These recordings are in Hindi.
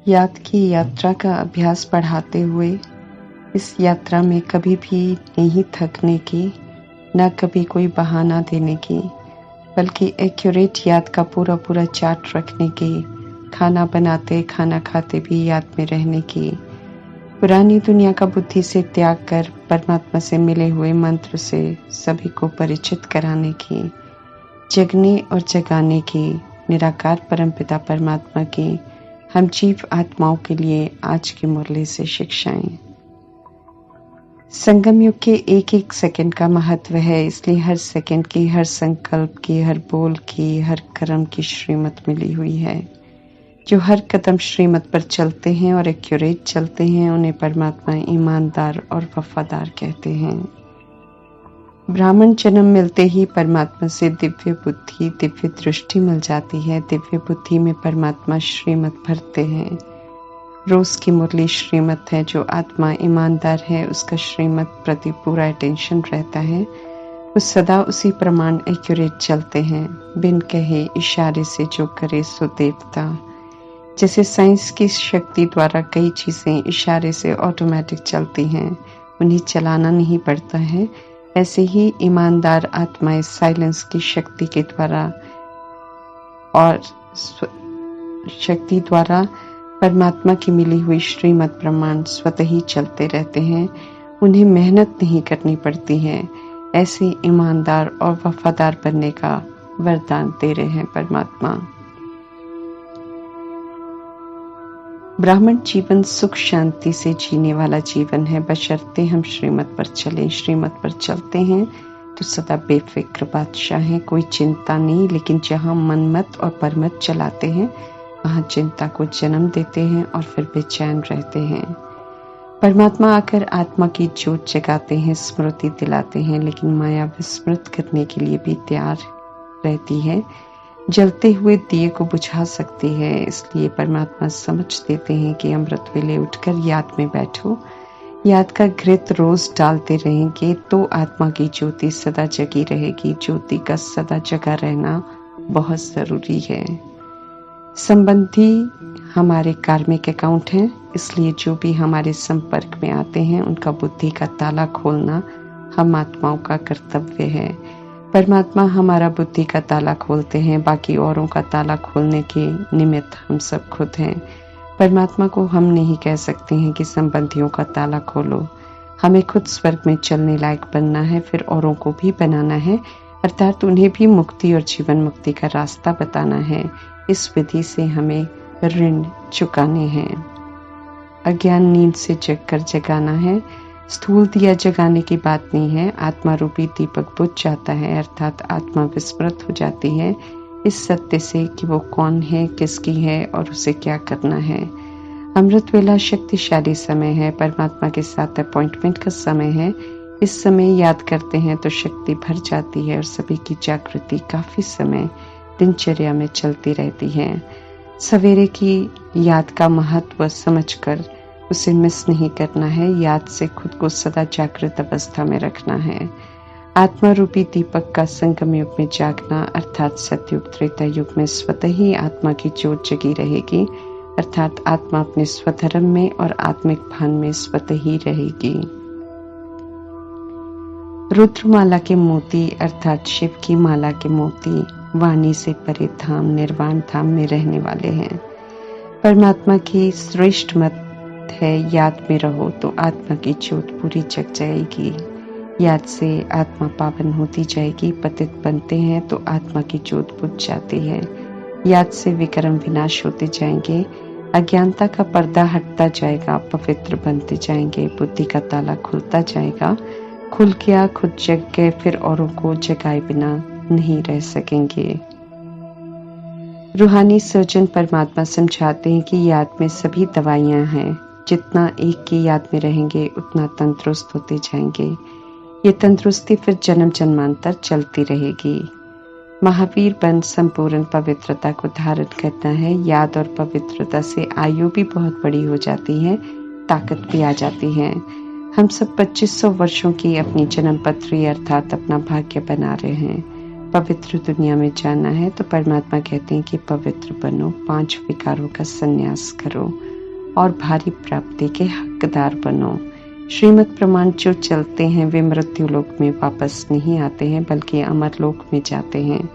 याद की यात्रा का अभ्यास बढ़ाते हुए इस यात्रा में कभी भी नहीं थकने की, न कभी कोई बहाना देने की, बल्कि एक्यूरेट याद का पूरा पूरा चार्ट रखने की, खाना बनाते खाना खाते भी याद में रहने की, पुरानी दुनिया का बुद्धि से त्याग कर परमात्मा से मिले हुए मंत्र से सभी को परिचित कराने की, जगने और जगाने की, निराकार परमपिता परमात्मा की हम जीव आत्माओं के लिए आज की मुरली से शिक्षाएं। संगम युग के एक एक सेकंड का महत्व है, इसलिए हर सेकंड की, हर संकल्प की, हर बोल की, हर कर्म की श्रीमत मिली हुई है। जो हर कदम श्रीमत पर चलते हैं और एक्यूरेट चलते हैं, उन्हें परमात्मा ईमानदार और वफादार कहते हैं। ब्राह्मण जन्म मिलते ही परमात्मा से दिव्य बुद्धि, दिव्य दृष्टि मिल जाती है। दिव्य बुद्धि में परमात्मा श्रीमत भरते हैं। रोज की मुरली श्रीमत है। जो आत्मा ईमानदार है उसका श्रीमत प्रति पूरा अटेंशन रहता है। वो सदा उसी प्रमाण एक्यूरेट चलते हैं। बिन कहे इशारे से जो करे सो देवता। जैसे साइंस की शक्ति द्वारा कई चीजें इशारे से ऑटोमेटिक चलती हैं, उन्हें चलाना नहीं पड़ता है, ऐसे ही ईमानदार आत्माएं साइलेंस की शक्ति के द्वारा और शक्ति द्वारा परमात्मा की मिली हुई श्रीमत प्रमाण स्वतः ही चलते रहते हैं। उन्हें मेहनत नहीं करनी पड़ती है। ऐसे ईमानदार और वफादार बनने का वरदान दे रहे हैं परमात्मा। ब्राह्मण जीवन सुख शांति से जीने वाला जीवन है, बशर्ते हम श्रीमत पर चलें। श्रीमत पर चलते हैं तो सदा बेफिक्र बादशाह हैं, कोई चिंता नहीं। लेकिन जहां मनमत और परमत चलाते हैं वहां चिंता को जन्म देते हैं और फिर बेचैन रहते हैं। परमात्मा आकर आत्मा की जोत जगाते हैं, स्मृति दिलाते हैं, लेकिन माया विस्मृत करने के लिए भी तैयार रहती है। जलते हुए दिए को बुझा सकती है, इसलिए परमात्मा समझ देते हैं कि अमृत वेले उठकर याद में बैठो। याद का घृत रोज डालते रहेंगे तो आत्मा की ज्योति सदा जगी रहेगी। ज्योति का सदा जगा रहना बहुत जरूरी है। संबंधी हमारे कार्मिक अकाउंट हैं, इसलिए जो भी हमारे संपर्क में आते हैं उनका बुद्धि का ताला खोलना हम आत्माओं का कर्तव्य है। परमात्मा हमारा बुद्धि का ताला खोलते हैं, बाकी औरों का ताला खोलने के निमित्त हम सब खुद हैं। परमात्मा को हम नहीं कह सकते हैं कि संबंधियों का ताला खोलो। हमें खुद स्वर्ग में चलने लायक बनना है, फिर औरों को भी बनाना है, अर्थात उन्हें भी मुक्ति और जीवन मुक्ति का रास्ता बताना है। इस विधि से हमें ऋण चुकाने हैं। अज्ञान नींद से जगकर जगाना है। स्थूल दिया जगाने की बात नहीं है। आत्मा रूपी दीपक बुझ जाता है, अर्थात आत्मा विस्मृत हो जाती है इस सत्य से कि वो कौन है, किसकी है और उसे क्या करना है। अमृत वेला शक्तिशाली समय है, परमात्मा के साथ अपॉइंटमेंट का समय है। इस समय याद करते हैं तो शक्ति भर जाती है और सभी की जागृति काफी समय दिनचर्या में चलती रहती है। सवेरे की याद का महत्व समझकर उसे मिस नहीं करना है। याद से खुद को सदा जागृत अवस्था में रखना है। आत्मा रूपी दीपक का संगम युग में जागना, अर्थात सतयुग त्रेता युग में स्वतः ही आत्मा की ज्योत जगी रहेगी, अर्थात आत्मा अपने स्वधर्म में और आत्मिक भान में स्वतः ही रहेगी। रुद्रमाला के मोती अर्थात शिव की माला के मोती वाणी से परे धाम निर्वाण धाम में रहने वाले हैं। परमात्मा की श्रेष्ठ मत है, याद में रहो तो आत्मा की ज्योत पूरी जग जाएगी। याद से आत्मा पावन होती जाएगी। पतित बनते हैं तो आत्मा की ज्योत बुझ जाती है। याद से विक्रम विनाश होते जाएंगे। अज्ञानता का पर्दा हटता जाएगा, पवित्र बनते जाएंगे। बुद्धि का ताला खुलता जाएगा। खुल गया, खुद जग गए, फिर औरों को जगाए बिना नहीं रह सकेंगे। रूहानी सर्जन परमात्मा समझाते हैं कि याद में सभी दवाइयां हैं। जितना एक की याद में रहेंगे उतना तंदुरुस्त होते जाएंगे। ये तंदुरुस्ती फिर जन्म जन्मांतर चलती रहेगी। महावीर बन संपूर्ण पवित्रता को धारण करना है। याद और पवित्रता से आयु भी बहुत बड़ी हो जाती है, ताकत भी आ जाती है। हम सब 2500 वर्षों की अपनी जन्म पत्री अर्थात अपना भाग्य बना रहे हैं। पवित्र दुनिया में जाना है तो परमात्मा कहते हैं कि पवित्र बनो, 5 विकारों का संन्यास करो। और भारी प्राप्ति के हकदार बनो। श्रीमत प्रमाण जो चलते हैं वे मृत्यु लोक में वापस नहीं आते हैं बल्कि अमर लोक में जाते हैं।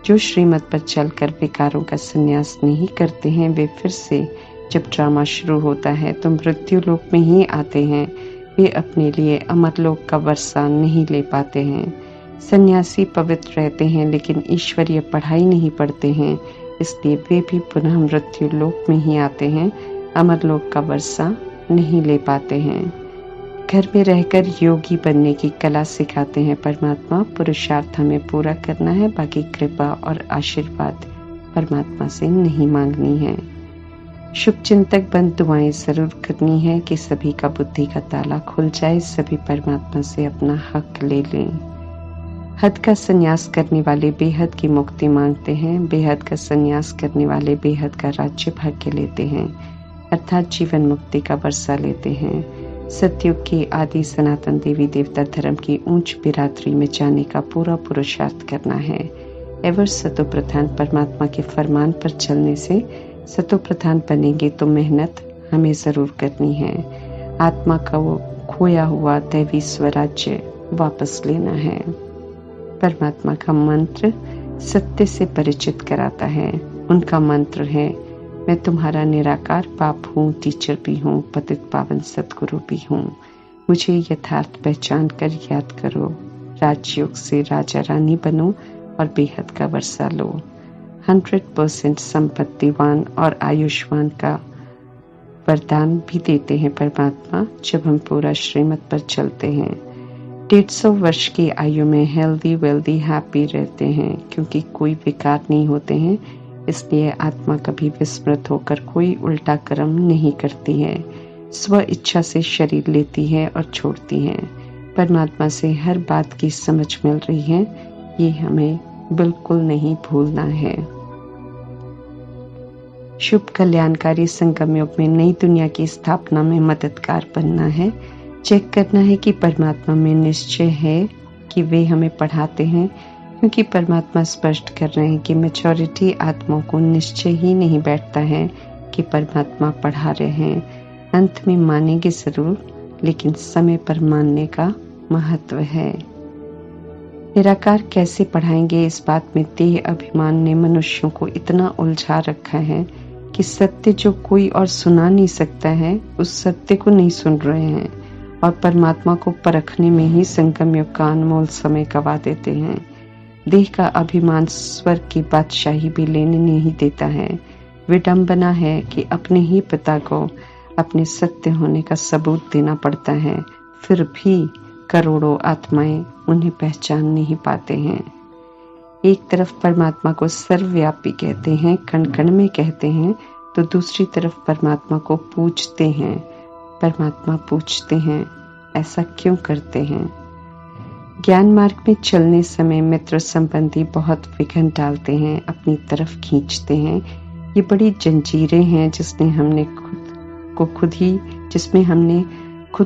जो श्रीमत पर चलकर विकारों का संन्यास नहीं करते हैं वे फिर से जब ड्रामा शुरू होता है तो मृत्यु लोक में ही आते हैं। वे अपने लिए अमर लोक का वर्षा नहीं ले पाते हैं। सन्यासी पवित्र रहते हैं लेकिन ईश्वरीय पढ़ाई नहीं पढ़ते हैं, इसलिए वे भी पुनः मृत्यु लोक में ही आते हैं, अमर लोक का वर्षा नहीं ले पाते हैं। घर में रहकर योगी बनने की कला सिखाते हैं परमात्मा। पुरुषार्थ हमें पूरा करना है, बाकी कृपा और आशीर्वाद परमात्मा से नहीं मांगनी है। शुभ चिंतक बन दुआएं जरूर करनी है कि सभी का बुद्धि का ताला खुल जाए, सभी परमात्मा से अपना हक ले लें। हद का संन्यास करने वाले बेहद की मुक्ति मांगते हैं, बेहद का संन्यास करने वाले बेहद का राज्य भाग्य लेते हैं, अर्थात जीवन मुक्ति का वर्षा लेते हैं। सतयुग की आदि सनातन देवी देवता धर्म की ऊंच बिरादरी में जाने का पूरा पुरुषार्थ करना है। एवर सतो प्रधान परमात्मा के फरमान पर चलने से सतो प्रधान बनेंगे तो मेहनत हमें जरूर करनी है। आत्मा का वो खोया हुआ दैवी स्वराज्य वापस लेना है। परमात्मा का मंत्र सत्य से परिचित कराता है। उनका मंत्र है, मैं तुम्हारा निराकार बाप हूँ, टीचर भी हूँ, पतित पावन सतगुरु भी हूँ। मुझे यथार्थ पहचान कर याद करो। राजयोग से राजा रानी बनो और बेहद का वर्षा लो। 100% संपत्तिवान और आयुष्मान का वरदान भी देते हैं परमात्मा जब हम पूरा श्रीमत पर चलते हैं। 150 वर्ष की आयु में हेल्दी वेल्दी हैप्पी रहते हैं क्योंकि कोई विकार नहीं होते हैं, इसलिए आत्मा कभी विस्मृत होकर कोई उल्टा कर्म नहीं करती है। स्व इच्छा से शरीर लेती है और छोड़ती है। परमात्मा से हर बात की समझ मिल रही है, ये हमें बिल्कुल नहीं भूलना है। शुभ कल्याणकारी संगम युग में नई दुनिया की स्थापना में मददगार बनना है। चेक करना है कि परमात्मा में निश्चय है कि वे हमें पढ़ाते हैं, क्योंकि परमात्मा स्पष्ट कर रहे हैं कि मैच्योरिटी आत्माओं को निश्चय ही नहीं बैठता है कि परमात्मा पढ़ा रहे हैं। अंत में मानेंगे जरूर, लेकिन समय पर मानने का महत्व है। निराकार कैसे पढ़ाएंगे, इस बात में देह अभिमान ने मनुष्यों को इतना उलझा रखा है कि सत्य जो कोई और सुना नहीं सकता है, उस सत्य को नहीं सुन रहे हैं और परमात्मा को परखने में ही संगम युग का अनमोल समय गवा देते हैं। देह का अभिमान स्वर्ग की बादशाही भी लेने नहीं देता है। विडंबना है कि अपने ही पिता को अपने सत्य होने का सबूत देना पड़ता है, फिर भी करोड़ों आत्माएं उन्हें पहचान नहीं पाते हैं। एक तरफ परमात्मा को सर्वव्यापी कहते हैं, कण कण में कहते हैं, तो दूसरी तरफ परमात्मा को पूजते हैं। परमात्मा पूछते हैं, ऐसा क्यों करते हैं? ज्ञान मार्ग में चलने समय मित्र संबंधी बहुत विघ्न डालते हैं, अपनी तरफ खींचते हैं। ये बड़ी जंजीरें हैं जिसमें हमने खुद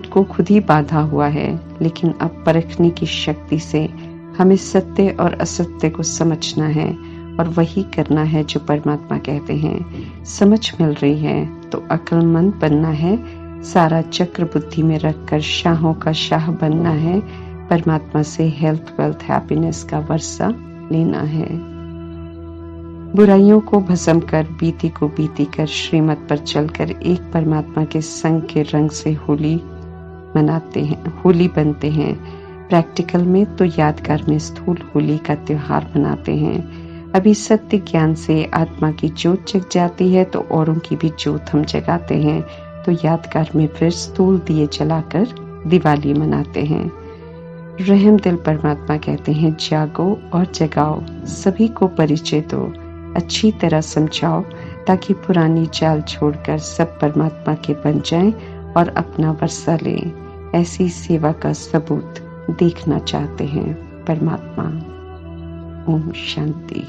को खुद ही बांधा हुआ है। लेकिन अब परखने की शक्ति से हमें सत्य और असत्य को समझना है और वही करना है जो परमात्मा कहते हैं। समझ मिल रही है तो अक्लमंद बनना है, सारा चक्र बुद्धि में रखकर शाहों का शाह बनना है। परमात्मा से हेल्थ वेल्थ हैप्पीनेस का वर्षा लेना है। बुराइयों को भस्म कर, बीती को बीती कर, श्रीमत पर चलकर एक परमात्मा के संग के रंग से होली बनते हैं। प्रैक्टिकल में तो यादगार में स्थूल होली का त्योहार मनाते हैं। अभी सत्य ज्ञान से आत्मा की जोत जग जाती है तो औरों की भी जोत हम जगाते हैं, तो यादगार में फिर स्थूल दिए जलाकर दिवाली मनाते हैं। रहम दिल परमात्मा कहते हैं, जागो और जगाओ, सभी को परिचय दो, अच्छी तरह समझाओ, ताकि पुरानी चाल छोड़कर सब परमात्मा के बन जाएं और अपना वर्षा लें। ऐसी सेवा का सबूत देखना चाहते हैं परमात्मा। ओम शांति।